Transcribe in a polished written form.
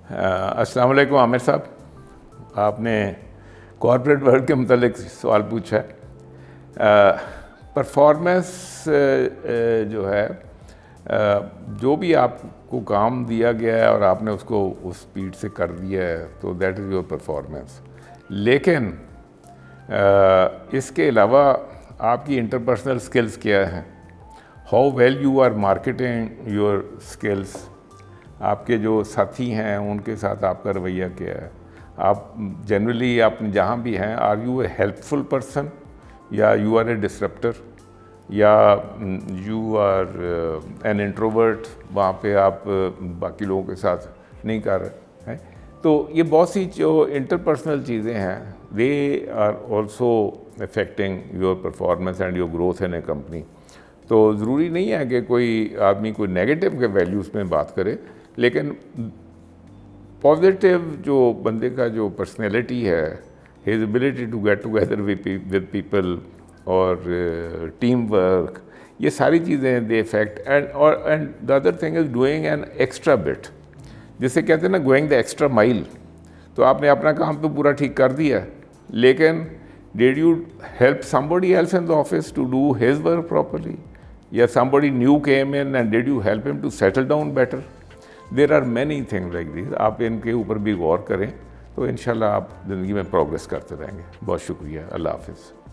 अस्सलाम वालेकुम आमिर साहब, आपने कॉर्पोरेट वर्ल्ड के मतलब सवाल पूछा है। परफॉर्मेंस जो है, जो भी आपको काम दिया गया है और आपने उसको उस स्पीड से कर दिया है तो दैट इज़ योर परफॉर्मेंस। लेकिन इसके अलावा आपकी इंटरपर्सनल स्किल्स क्या हैं, how well you are marketing your skills, आपके जो साथी हैं उनके साथ आपका रवैया क्या है, आप जनरली आप जहाँ भी हैं are you a helpful person या यू आर ए डिसरप्टर या यू आर एन इंट्रोवर्ट, वहाँ पे आप बाकी लोगों के साथ नहीं कर रहे हैं। तो ये बहुत सी जो इंटरपर्सनल चीज़ें हैं they are also affecting your performance and your growth in a company. तो ज़रूरी नहीं है कि कोई आदमी कोई नेगेटिव के वैल्यूज़ में बात करे, लेकिन पॉजिटिव जो बंदे का जो पर्सनैलिटी है, his ability to get together with people और टीम वर्क, ये सारी चीज़ें they affect. And the other thing is doing an extra bit, जिसे कहते हैं ना गोइंग द एक्स्ट्रा माइल। तो आपने अपना काम तो पूरा ठीक कर दिया, लेकिन did you help somebody else in the office to do his work properly? या somebody new came in and did you help him to settle down better? There are many things like this। आप इनके ऊपर भी गौर करें तो इंशाल्लाह आप ज़िंदगी में प्रोग्रेस करते रहेंगे। बहुत शुक्रिया, अल्लाह हाफिज़।